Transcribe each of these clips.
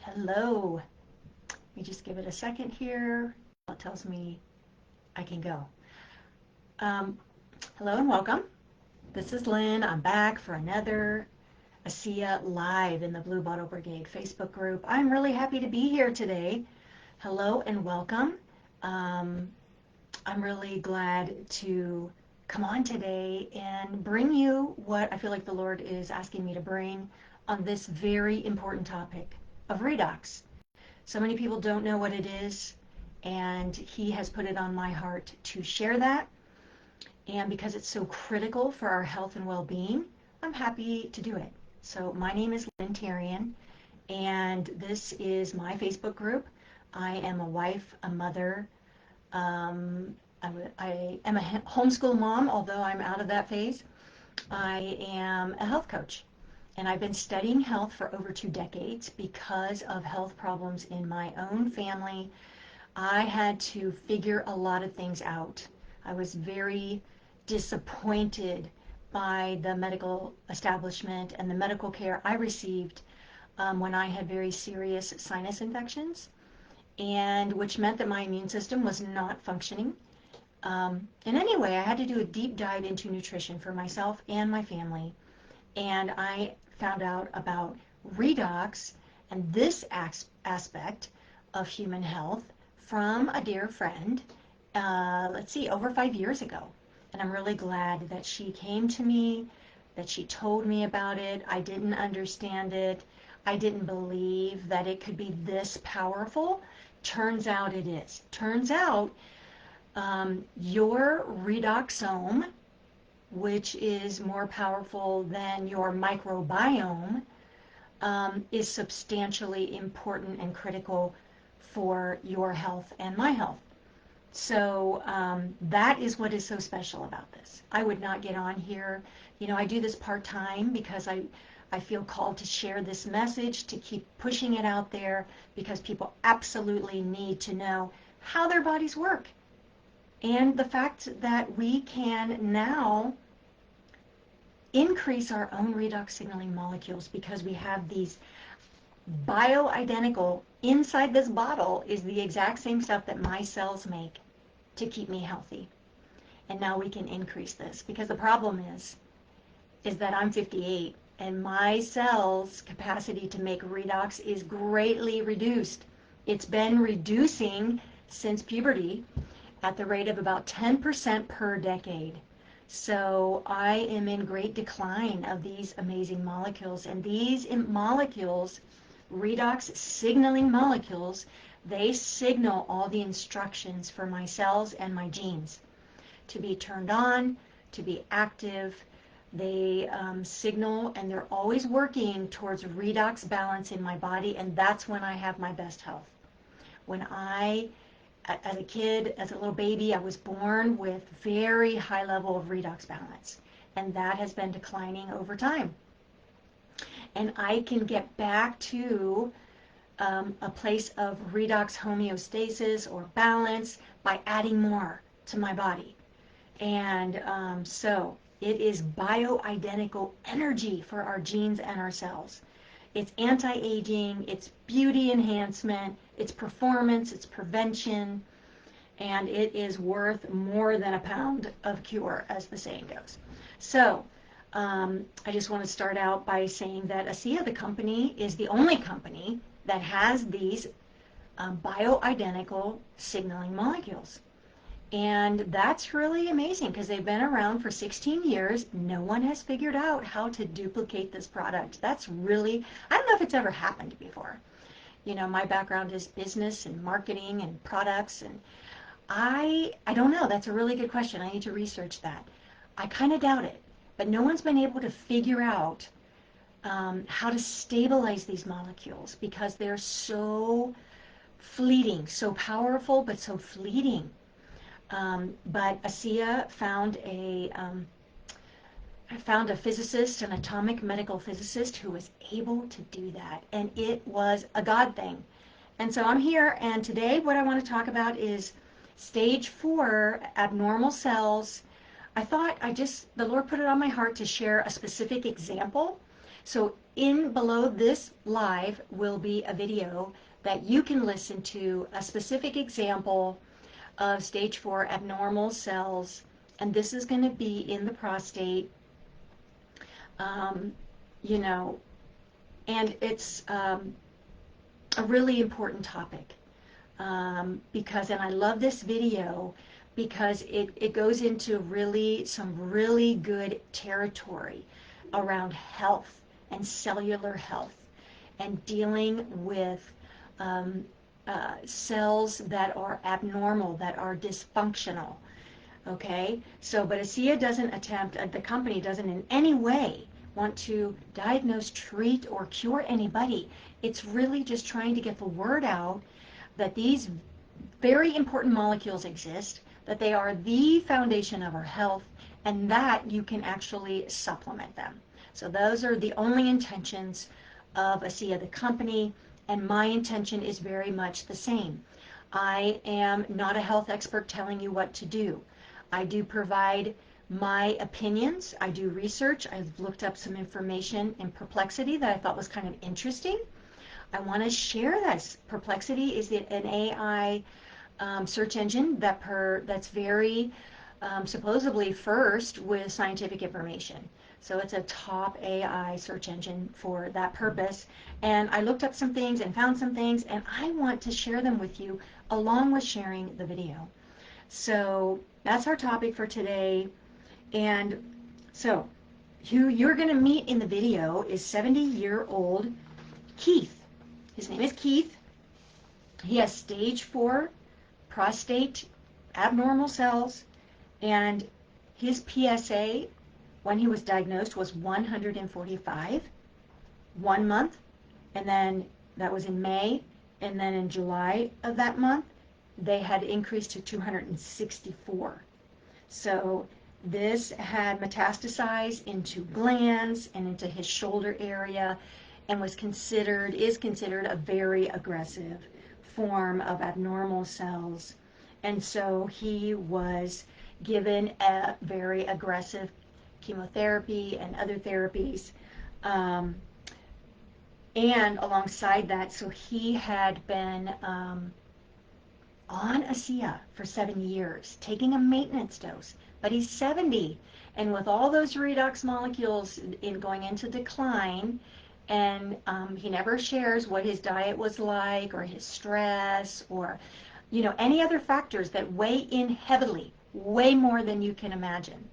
Hello. Let me just give it a second here. It tells me I can go. Um, Hello and welcome. This is Lynn. I'm back for another ASEA Live in the Blue Bottle Brigade Facebook group. I'm really happy to be here today. Hello and welcome. Um, I'm really glad to come on today and bring you what I feel like the Lord is asking me to bring on this very important topic of redox. So many people don't know what it is, and He has put it on my heart to share that. And because it's so critical for our health and well-being, I'm happy to do it. So my name is Lynn Tarian, and this is my Facebook group. I am a wife, a mother. I am a homeschool mom, although I'm out of that phase. I am a health coach, and I've been studying health for over 2 decades because of health problems in my own family. I had to figure a lot of things out. I was very disappointed by the medical establishment and the medical care I received when I had very serious sinus infections, and which meant that my immune system was not functioning. In any way, I had to do a deep dive into nutrition for myself and my family, and I found out about redox and this aspect of human health from a dear friend, let's see, over 5 years ago. And I'm really glad that she came to me, that she told me about it. I didn't understand it. I didn't believe that it could be this powerful. Turns out it is. Turns out your redoxome, which is more powerful than your microbiome, is substantially important and critical for your health and my health. So that is what is so special about this. I would not get on here. I do this part-time because I feel called to share this message, to keep pushing it out there, because people absolutely need to know how their bodies work. And the fact that we can now increase our own redox signaling molecules because we have these bioidentical, inside this bottle is the exact same stuff that my cells make to keep me healthy. And now we can increase this, because the problem is that I'm 58 and my cells' capacity to make redox is greatly reduced. It's been reducing since puberty at the rate of about 10% per decade. So I am in great decline of these amazing molecules, and these molecules, redox signaling molecules, they signal all the instructions for my cells and my genes to be turned on, to be active. They signal, and they're always working towards redox balance in my body, and that's when I have my best health. When as a kid, as a little baby, I was born with very high level of redox balance, and that has been declining over time. And I can get back to a place of redox homeostasis or balance by adding more to my body. And so it is bioidentical energy for our genes and our cells. It's anti-aging, it's beauty enhancement, it's performance, it's prevention, and it is worth more than a pound of cure, as the saying goes. So I just want to start out by saying that ASEA, the company, is the only company that has these bioidentical signaling molecules. And that's really amazing, because they've been around for 16 years. No one has figured out how to duplicate this product. That's really, I don't know if it's ever happened before. My background is business and marketing and products, and I don't know. That's a really good question. I need to research that. I kind of doubt it, but no one's been able to figure out how to stabilize these molecules, because they're so fleeting, so powerful, but so fleeting. But ASEA found a physicist, an atomic medical physicist, who was able to do that, and it was a God thing. And so I'm here, and today what I want to talk about is stage 4 abnormal cells. I thought the Lord put it on my heart to share a specific example. So in below this live will be a video that you can listen to, a specific example of stage 4 abnormal cells, and this is going to be in the prostate. Um, you know, and it's a really important topic because, and I love this video because it goes into really some really good territory around health and cellular health and dealing with cells that are abnormal, that are dysfunctional. Okay, so but ASEA doesn't attempt, the company doesn't in any way want to diagnose, treat, or cure anybody. It's really just trying to get the word out that these very important molecules exist, that they are the foundation of our health, and that you can actually supplement them. So those are the only intentions of ASEA, the company, and my intention is very much the same. I am not a health expert telling you what to do. I do provide my opinions. I do research. I've looked up some information in Perplexity that I thought was kind of interesting. I want to share this. Perplexity is an AI search engine that's very supposedly first with scientific information. So it's a top AI search engine for that purpose. And I looked up some things and found some things, and I want to share them with you along with sharing the video. So that's our topic for today. And so who you're going to meet in the video is 70-year-old Keith. His name is Keith. He has stage 4 prostate abnormal cells, and his PSA when he was diagnosed was 145 1 month, and then that was in May, and then in July of that month they had increased to 264. So this had metastasized into glands and into his shoulder area, and is considered a very aggressive form of abnormal cells. And so he was given a very aggressive chemotherapy and other therapies. And alongside that, so he had been on ASEA for 7 years, taking a maintenance dose, but he's 70, and with all those redox molecules going into decline, and he never shares what his diet was like, or his stress, or any other factors that weigh in heavily, way more than you can imagine.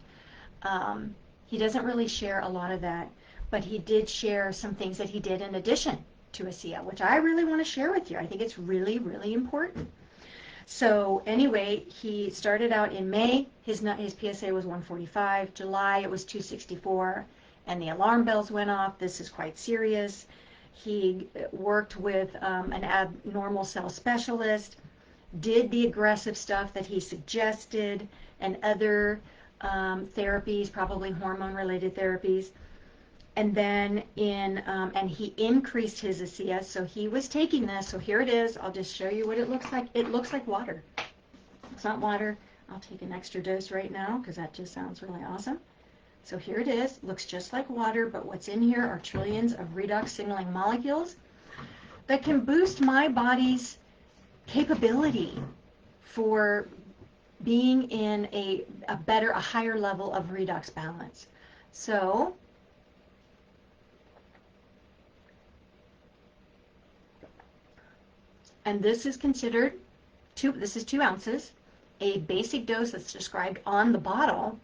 He doesn't really share a lot of that, but he did share some things that he did in addition to ASEA, which I really want to share with you. I think it's really, really important. So anyway, he started out in May. His PSA was 145. July, it was 264, and the alarm bells went off. This is quite serious. He worked with an abnormal cell specialist, did the aggressive stuff that he suggested, and other therapies, probably hormone-related therapies. And then and he increased his ASEA, so he was taking this. So here it is. I'll just show you what it looks like. It looks like water. It's not water. I'll take an extra dose right now because that just sounds really awesome. So here it is. Looks just like water, but what's in here are trillions of redox signaling molecules that can boost my body's capability for being in a higher level of redox balance. So and this is considered this is 2 ounces. A basic dose that's described on the bottle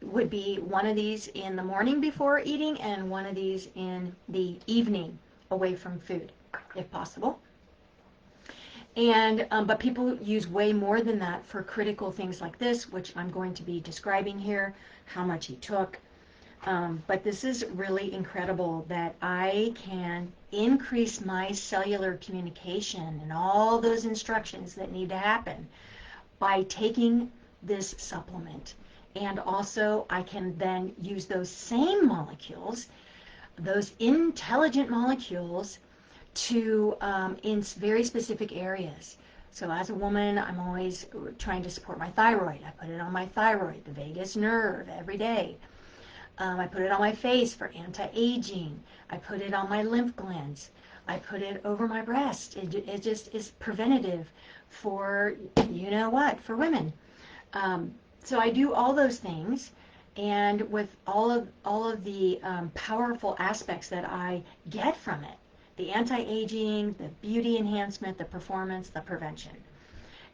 would be one of these in the morning before eating and one of these in the evening away from food, if possible. And but people use way more than that for critical things like this, which I'm going to be describing here, how much he took. But this is really incredible that I can increase my cellular communication and all those instructions that need to happen by taking this supplement. And also I can then use those same molecules, those intelligent molecules, to in very specific areas. So as a woman, I'm always trying to support my thyroid. I put it on my thyroid, the vagus nerve, every day. I put it on my face for anti-aging. I put it on my lymph glands. I put it over my breast. It just is preventative for, you know what, for women. So I do all those things, and with all of the powerful aspects that I get from it, the anti-aging, the beauty enhancement, the performance, the prevention.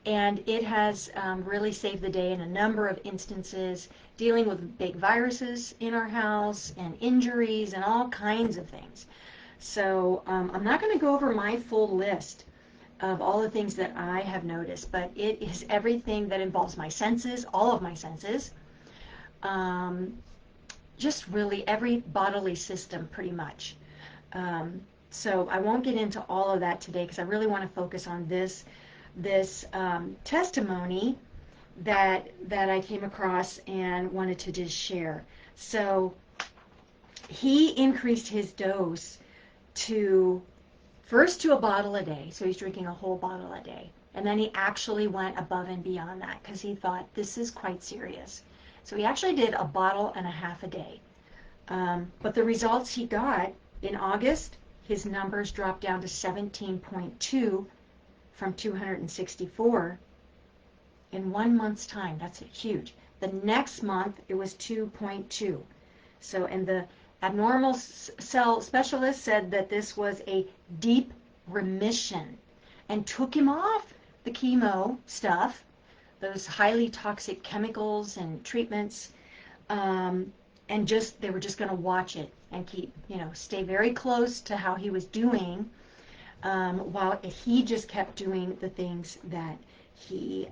And it has really saved the day in a number of instances, dealing with big viruses in our house and injuries and all kinds of things. So I'm not going to go over my full list of all the things that I have noticed, but it is everything that involves my senses, all of my senses, just really every bodily system pretty much. So I won't get into all of that today because I really want to focus on this testimony that I came across and wanted to just share. So he increased his dose to first to a bottle a day, so he's drinking a whole bottle a day, and then he actually went above and beyond that because he thought this is quite serious. So he actually did a bottle and a half a day. But the results he got in August, his numbers dropped down to 17.2 from 264 in 1 month's time. That's huge. The next month it was 2.2. So, and the abnormal cell specialist said that this was a deep remission and took him off the chemo stuff, those highly toxic chemicals and treatments, and they were just going to watch it and stay very close to how he was doing, while he just kept doing the things that he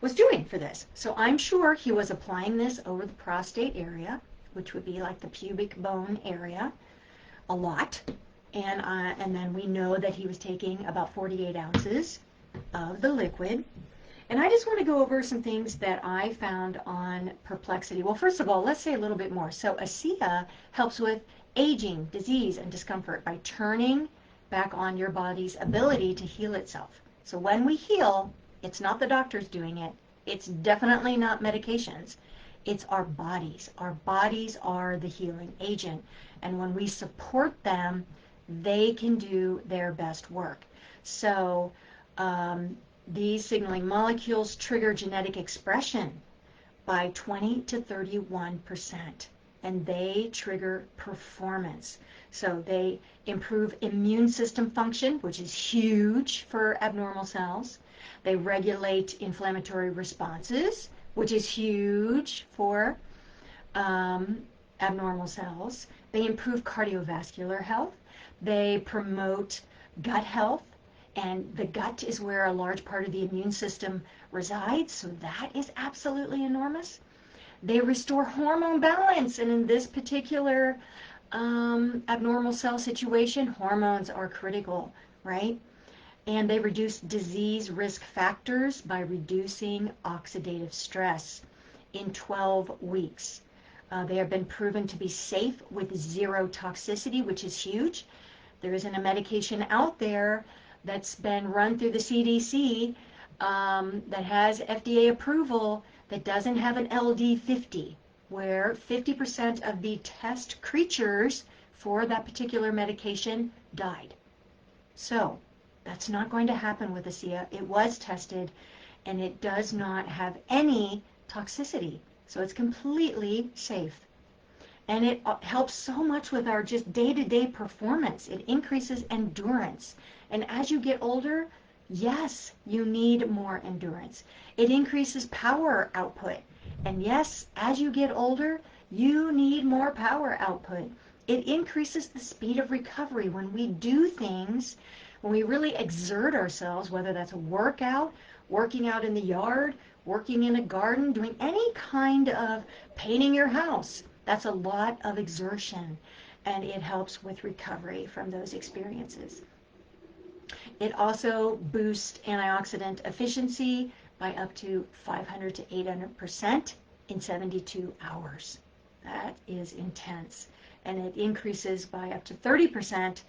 was doing for this. So I'm sure he was applying this over the prostate area, which would be like the pubic bone area, a lot. And then we know that he was taking about 48 ounces of the liquid. And I just want to go over some things that I found on Perplexity. Well, first of all, let's say a little bit more. So ASEA helps with aging, disease, and discomfort by turning back on your body's ability to heal itself. So when we heal, it's not the doctors doing it. It's definitely not medications. It's our bodies. Our bodies are the healing agent. And when we support them, they can do their best work. So these signaling molecules trigger genetic expression by 20 to 31%. And they trigger performance. So they improve immune system function, which is huge for abnormal cells. They regulate inflammatory responses, which is huge for abnormal cells. They improve cardiovascular health. They promote gut health, and the gut is where a large part of the immune system resides, so that is absolutely enormous. They restore hormone balance, and in this particular abnormal cell situation, hormones are critical, right? And they reduce disease risk factors by reducing oxidative stress in 12 weeks. They have been proven to be safe with zero toxicity, which is huge. There isn't a medication out there that's been run through the CDC that has FDA approval that doesn't have an LD50, where 50% of the test creatures for that particular medication died. So that's not going to happen with ASEA. It was tested, and it does not have any toxicity. So it's completely safe. And it helps so much with our just day-to-day performance. It increases endurance. And as you get older, yes, you need more endurance. It increases power output. And yes, as you get older, you need more power output. It increases the speed of recovery when we do things, when we really exert ourselves, whether that's a workout, working out in the yard, working in a garden, doing any kind of painting your house. That's a lot of exertion, and it helps with recovery from those experiences. It also boosts antioxidant efficiency by up to 500 to 800% in 72 hours. That is intense. And it increases by up to 30%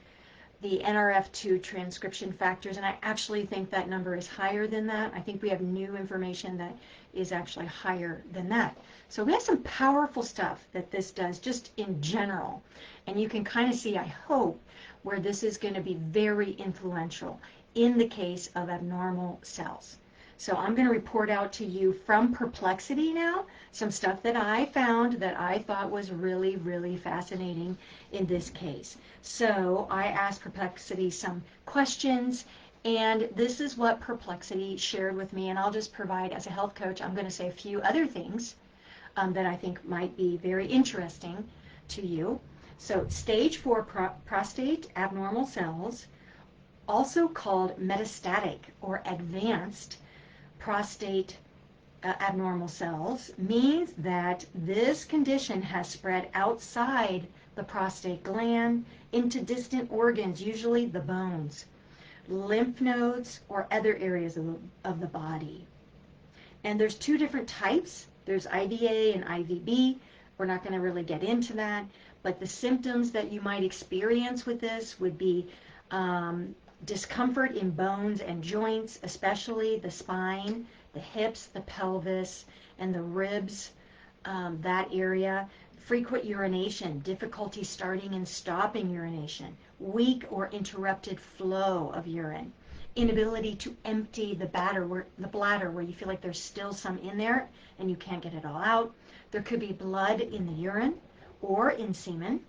the NRF2 transcription factors, and I actually think that number is higher than that. I think we have new information that is actually higher than that. So we have some powerful stuff that this does just in general, and you can kind of see, I hope, where this is going to be very influential in the case of abnormal cells. So I'm going to report out to you from Perplexity now some stuff that I found that I thought was really, really fascinating in this case. So I asked Perplexity some questions, and this is what Perplexity shared with me, and I'll just provide, as a health coach, I'm going to say a few other things that I think might be very interesting to you. So stage 4 prostate abnormal cells, also called metastatic or advanced prostate abnormal cells, means that this condition has spread outside the prostate gland into distant organs, usually the bones, lymph nodes, or other areas of the body. And there's two different types. There's IVA and IVB. We're not going to really get into that, but the symptoms that you might experience with this would be discomfort in bones and joints, especially the spine, the hips, the pelvis, and the ribs, that area. Frequent urination, difficulty starting and stopping urination, weak or interrupted flow of urine, inability to empty the bladder where you feel like there's still some in there and you can't get it all out. There could be blood in the urine or in semen.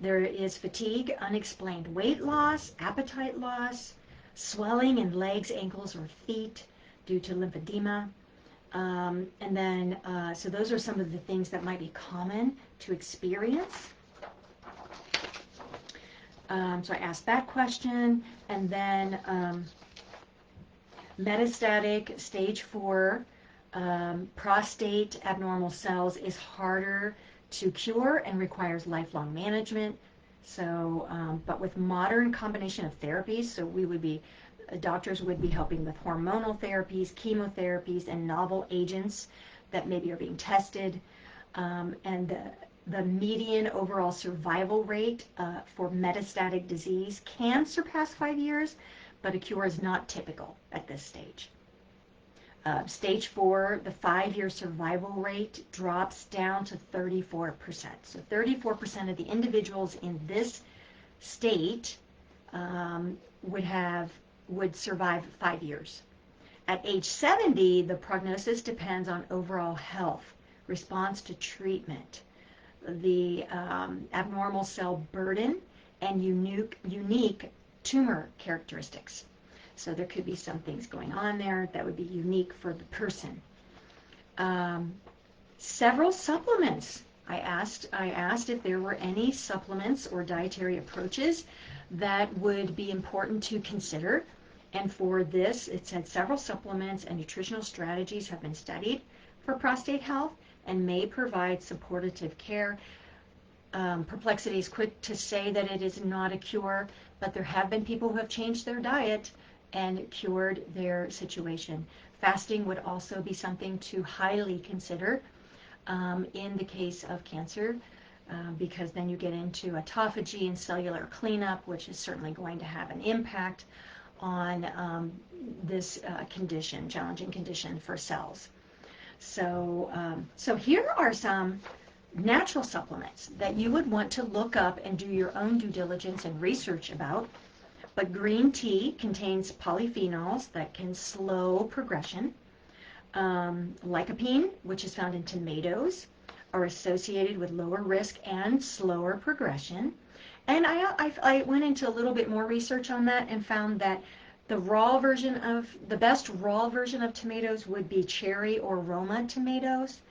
There is fatigue, unexplained weight loss, appetite loss, swelling in legs, ankles, or feet due to lymphedema. So those are some of the things that might be common to experience. So I asked that question, and then metastatic stage 4 prostate abnormal cells is harder to cure and requires lifelong management. So, but with modern combination of therapies, so doctors would be helping with hormonal therapies, chemotherapies, and novel agents that maybe are being tested. And the median overall survival rate for metastatic disease can surpass 5 years, but a cure is not typical at this stage. Stage 4, the 5-year survival rate drops down to 34%. So 34% of the individuals in this state would survive 5 years. At age 70, the prognosis depends on overall health, response to treatment, the abnormal cell burden, and unique tumor characteristics. So there could be some things going on there that would be unique for the person. Several supplements. I asked if there were any supplements or dietary approaches that would be important to consider. And for this, it said several supplements and nutritional strategies have been studied for prostate health and may provide supportive care. Perplexity is quick to say that it is not a cure, but there have been people who have changed their diet and cured their situation. Fasting would also be something to highly consider in the case of cancer, because then you get into autophagy and cellular cleanup, which is certainly going to have an impact on this challenging condition for cells. So here are some natural supplements that you would want to look up and do your own due diligence and research about. But green tea contains polyphenols that can slow progression. Lycopene, which is found in tomatoes, are associated with lower risk and slower progression. And I went into a little bit more research on that and found that the best raw version of tomatoes would be cherry or Roma tomatoes.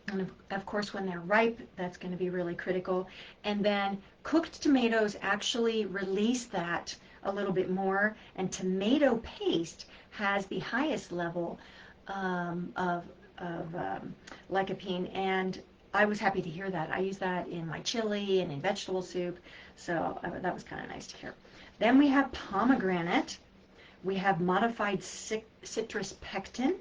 And of course, when they're ripe, that's going to be really critical. And then cooked tomatoes actually release that a little bit more. And tomato paste has the highest level of lycopene. And I was happy to hear that. I use that in my chili and in vegetable soup. So that was kind of nice to hear. Then we have pomegranate. We have modified citrus pectin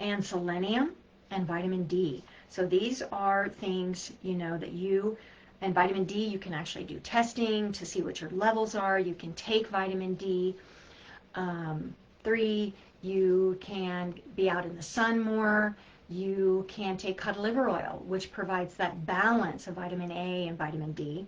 and selenium and vitamin D. So these are things, that you And vitamin D, you can actually do testing to see what your levels are. You can take vitamin D. 3, you can be out in the sun more. You can take cod liver oil, which provides that balance of vitamin A and vitamin D.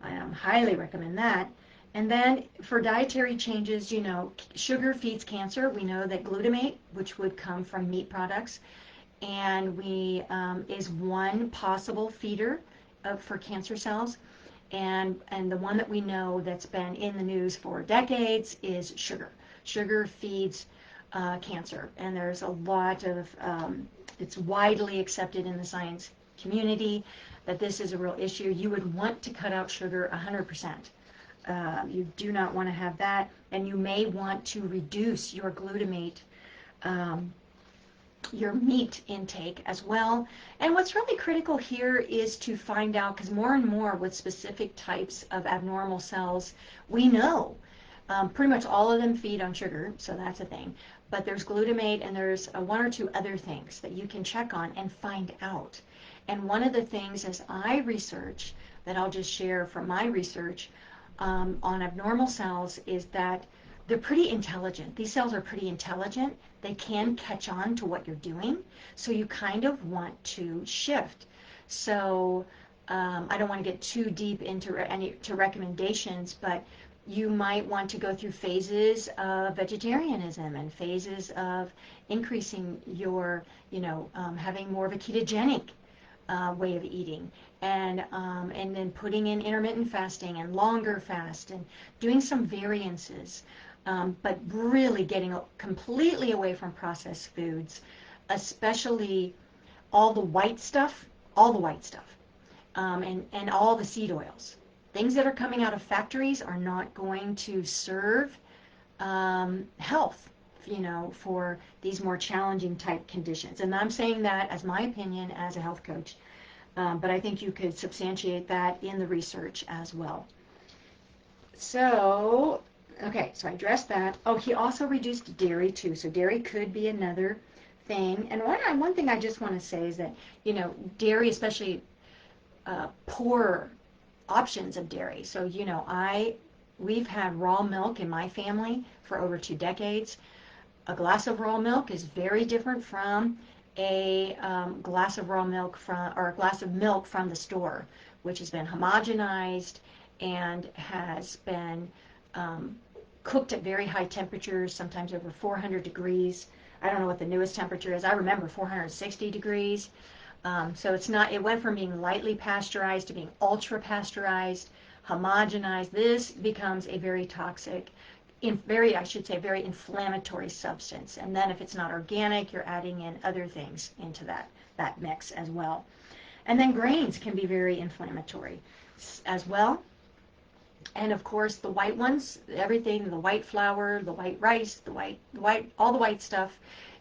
I highly recommend that. And then for dietary changes, you know, sugar feeds cancer. We know that glutamate, which would come from meat products, and is one possible feeder for cancer cells. And the one that we know that's been in the news for decades is sugar. Sugar feeds cancer, and there's a lot of, it's widely accepted in the science community that this is a real issue. You would want to cut out sugar 100%. You do not want to have that, and you may want to reduce your glutamate, your meat intake as well. And what's really critical here is to find out, because more and more with specific types of abnormal cells, we know pretty much all of them feed on sugar, so that's a thing. But there's glutamate, and there's one or two other things that you can check on and find out. And one of the things as I research, that I'll just share from my research on abnormal cells, is that they're pretty intelligent. These cells are pretty intelligent. They can catch on to what you're doing, so you kind of want to shift. So I don't want to get too deep into recommendations, but you might want to go through phases of vegetarianism and phases of increasing your, having more of a ketogenic way of eating, and then putting in intermittent fasting and longer fast and doing some variances, but really getting completely away from processed foods, especially all the white stuff, and all the seed oils. Things that are coming out of factories are not going to serve health, for these more challenging type conditions. And I'm saying that as my opinion as a health coach, but I think you could substantiate that in the research as well. So, okay, so I addressed that. Oh, he also reduced dairy too, so dairy could be another thing. And one thing I just want to say is that, dairy, especially poor options of dairy. So, we've had raw milk in my family for over 2 decades. A glass of raw milk is very different from a glass of raw milk or a glass of milk from the store, which has been homogenized and has been cooked at very high temperatures, sometimes over 400 degrees. I don't know what the newest temperature is. I remember 460 degrees. So it went from being lightly pasteurized to being ultra pasteurized, homogenized. This becomes a very toxic, very inflammatory substance. And then if it's not organic, you're adding in other things into that mix as well. And then grains can be very inflammatory as well. And of course the white ones, everything, the white flour, the white rice, all the white stuff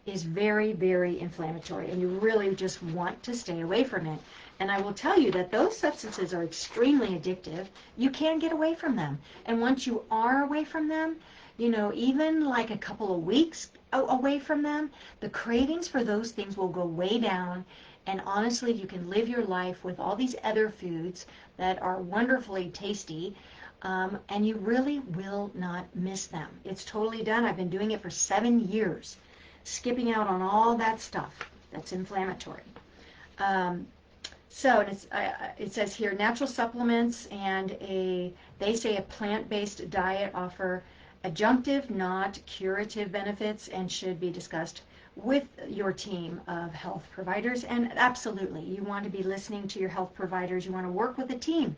is very, very inflammatory, and you really just want to stay away from it. And I will tell you that those substances are extremely addictive. You can't get away from them. And once you are away from them, even like a couple of weeks away from them, the cravings for those things will go way down. And honestly, you can live your life with all these other foods that are wonderfully tasty, and you really will not miss them. It's totally done. I've been doing it for 7 years. Skipping out on all that stuff that's inflammatory. So it says here, natural supplements and they say a plant-based diet offer adjunctive, not curative benefits, and should be discussed with your team of health providers. And absolutely, you want to be listening to your health providers. You want to work with a team.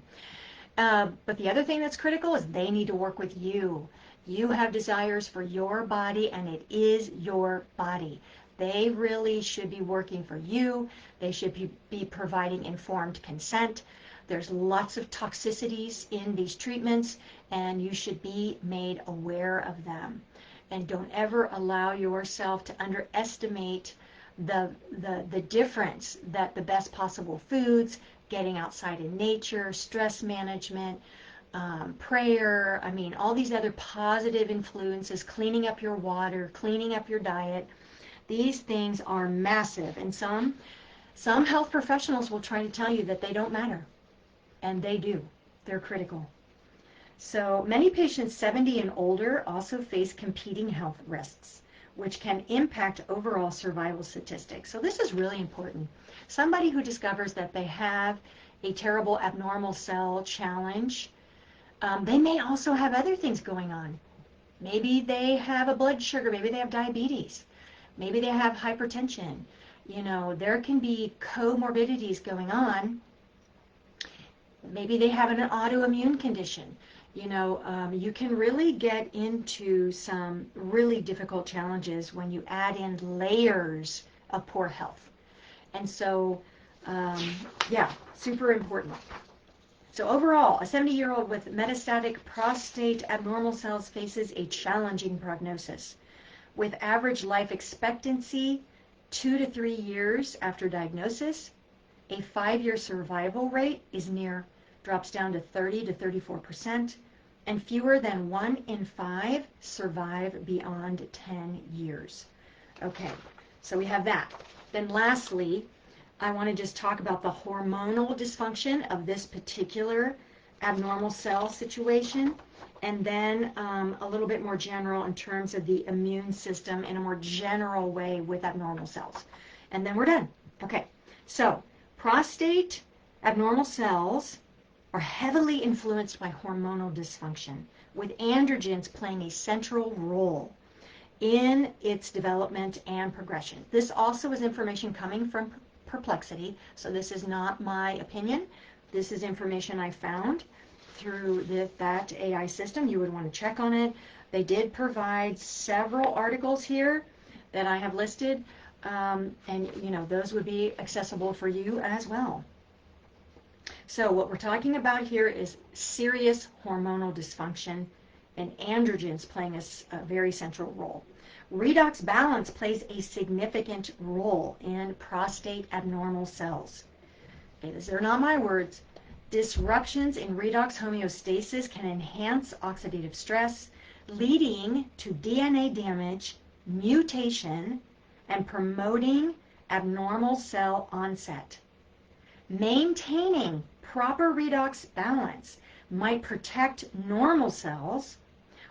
But the other thing that's critical is they need to work with you. You have desires for your body, and it is your body. They really should be working for you. They should be providing informed consent. There's lots of toxicities in these treatments, and you should be made aware of them. And don't ever allow yourself to underestimate the difference that the best possible foods, getting outside in nature, stress management, prayer, all these other positive influences, cleaning up your water, cleaning up your diet. These things are massive, and some health professionals will try to tell you that they don't matter. and they do. They're critical. So many patients 70 and older also face competing health risks, which can impact overall survival statistics. So this is really important. Somebody who discovers that they have a terrible abnormal cell challenge, they may also have other things going on. Maybe they have a blood sugar, maybe they have diabetes, maybe they have hypertension. You know, there can be comorbidities going on. Maybe they have an autoimmune condition. You know, you can really get into some really difficult challenges when you add in layers of poor health. And so, yeah, super important. So overall, a 70-year-old with metastatic prostate abnormal cells faces a challenging prognosis, with average life expectancy 2 to 3 years after diagnosis. A 5-year survival rate drops down to 30 to 34%, and fewer than 1 in 5 survive beyond 10 years. Okay, so we have that. Then lastly, I want to just talk about the hormonal dysfunction of this particular abnormal cell situation, and then a little bit more general in terms of the immune system in a more general way with abnormal cells. And then we're done. Okay, so prostate abnormal cells are heavily influenced by hormonal dysfunction, with androgens playing a central role in its development and progression. This also is information coming from Perplexity, so this is not my opinion. This is information I found through that AI system. You would want to check on it. They did provide several articles here that I have listed, and you know, those would be accessible for you as well. So what we're talking about here is serious hormonal dysfunction and androgens playing a very central role. Redox balance plays a significant role in prostate abnormal cells. Okay, these are not my words. Disruptions in redox homeostasis can enhance oxidative stress, leading to DNA damage, mutation, and promoting abnormal cell onset. Maintaining proper redox balance might protect normal cells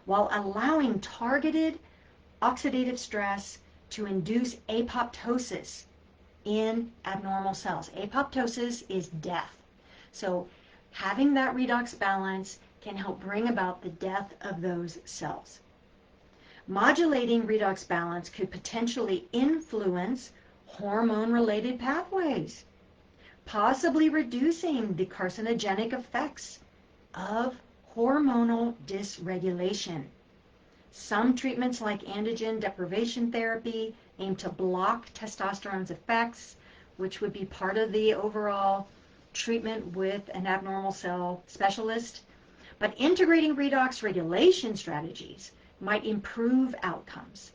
while allowing targeted oxidative stress to induce apoptosis in abnormal cells. Apoptosis is death. So having that redox balance can help bring about the death of those cells. Modulating redox balance could potentially influence hormone-related pathways, possibly reducing the carcinogenic effects of hormonal dysregulation. Some treatments like androgen deprivation therapy aim to block testosterone's effects, which would be part of the overall treatment with an abnormal cell specialist. But integrating redox regulation strategies might improve outcomes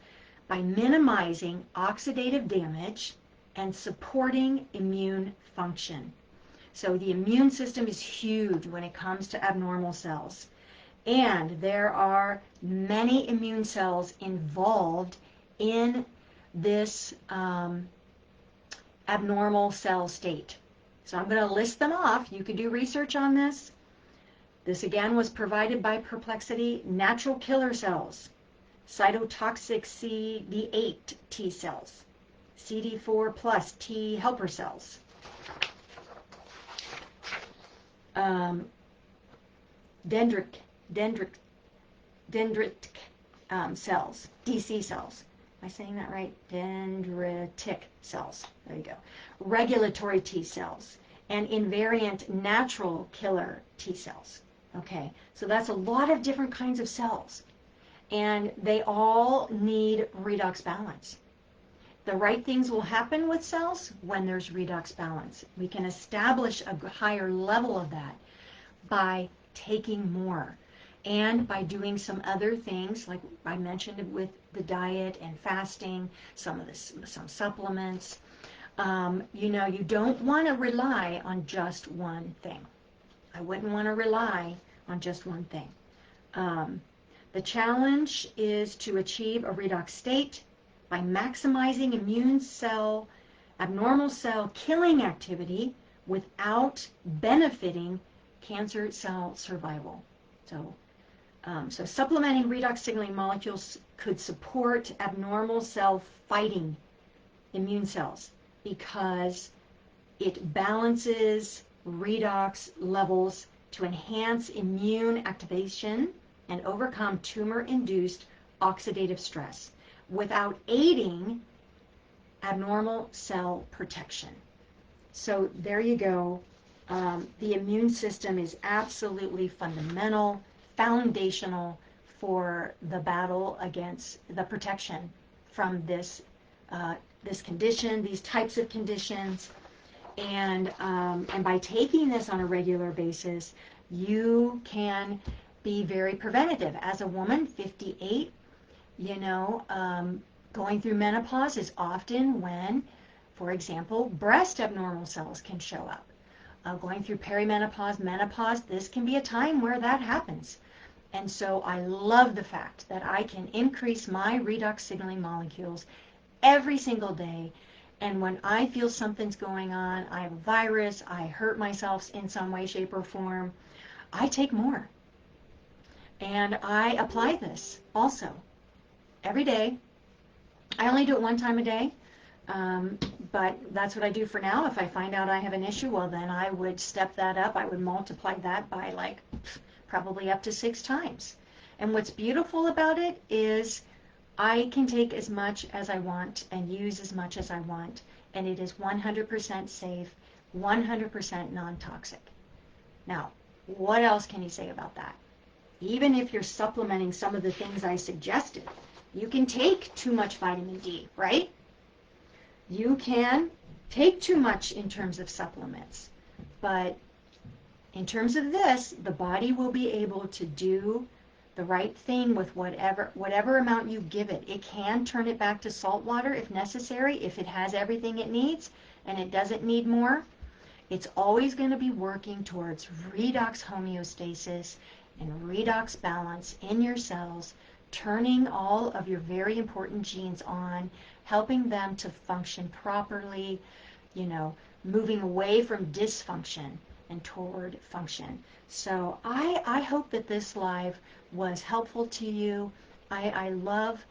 by minimizing oxidative damage and supporting immune function. So the immune system is huge when it comes to abnormal cells. And there are many immune cells involved in this abnormal cell state. So I'm going to list them off. You can do research on this. This again was provided by Perplexity. Natural killer cells, cytotoxic CD8 T cells, CD4 plus T helper cells, dendritic cells, DC cells. Am I saying that right? Dendritic cells. There you go. Regulatory T cells and invariant natural killer T cells. Okay, so that's a lot of different kinds of cells, and they all need redox balance. The right things will happen with cells when there's redox balance. We can establish a higher level of that by taking more and by doing some other things like I mentioned with the diet and fasting, some supplements. You know, you don't want to rely on just one thing. I wouldn't want to rely on just one thing. The challenge is to achieve a redox state by maximizing abnormal cell killing activity without benefiting cancer cell survival. So supplementing redox signaling molecules could support abnormal cell fighting immune cells because it balances redox levels to enhance immune activation and overcome tumor-induced oxidative stress without aiding abnormal cell protection. So there you go. The immune system is absolutely fundamental, foundational for the battle against the protection from this condition, these types of conditions. And by taking this on a regular basis, you can be very preventative. As a woman, 58, going through menopause is often when, for example, breast abnormal cells can show up. Going through perimenopause, menopause, this can be a time where that happens. And so I love the fact that I can increase my redox signaling molecules every single day. And when I feel something's going on, I have a virus, I hurt myself in some way, shape, or form, I take more. And I apply this also every day. I only do it one time a day, but that's what I do for now. If I find out I have an issue, well, then I would step that up. I would multiply that by like probably up to 6 times. And what's beautiful about it is I can take as much as I want and use as much as I want, and it is 100% safe, 100% non-toxic. Now, what else can you say about that? Even if you're supplementing some of the things I suggested, you can take too much vitamin D, right? You can take too much in terms of supplements, but in terms of this, the body will be able to do the right thing with whatever amount you give it. It can turn it back to salt water if necessary, if it has everything it needs and it doesn't need more. It's always going to be working towards redox homeostasis and redox balance in your cells, turning all of your very important genes on, helping them to function properly, moving away from dysfunction and toward function. So I hope that this live was helpful to you. I love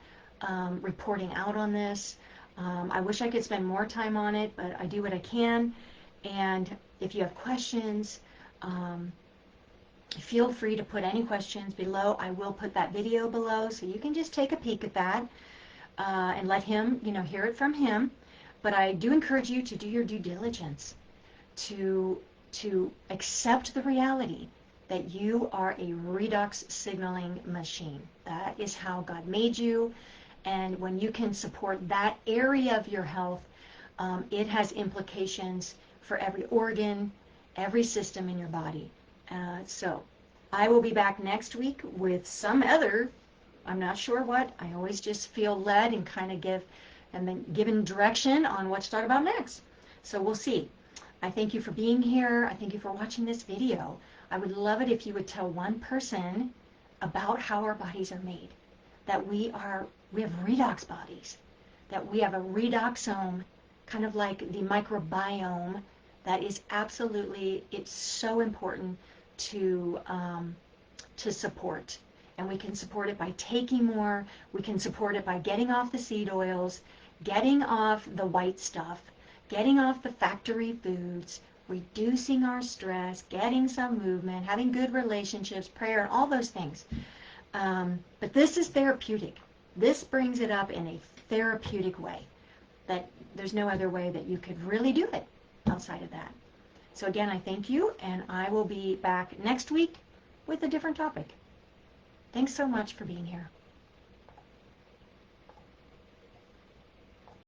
reporting out on this. I wish I could spend more time on it, but I do what I can. And if you have questions, feel free to put any questions below. I will put that video below, so you can just take a peek at that and let him, hear it from him. But I do encourage you to do your due diligence, to accept the reality that you are a redox signaling machine. That is how God made you. And when you can support that area of your health, it has implications for every organ, every system in your body. So I will be back next week with some other, I'm not sure what, I always just feel led and kind of given direction on what to talk about next. So we'll see. I thank you for being here. I thank you for watching this video. I would love it if you would tell one person about how our bodies are made, that we have redox bodies, that we have a redoxome, kind of like the microbiome, that is absolutely, it's so important to support. And we can support it by taking more. We can support it by getting off the seed oils, getting off the white stuff, getting off the factory foods, reducing our stress, getting some movement, having good relationships, prayer, and all those things. But this is therapeutic. This brings it up in a therapeutic way, that there's no other way that you could really do it outside of that. So again, I thank you, and I will be back next week with a different topic. Thanks so much for being here.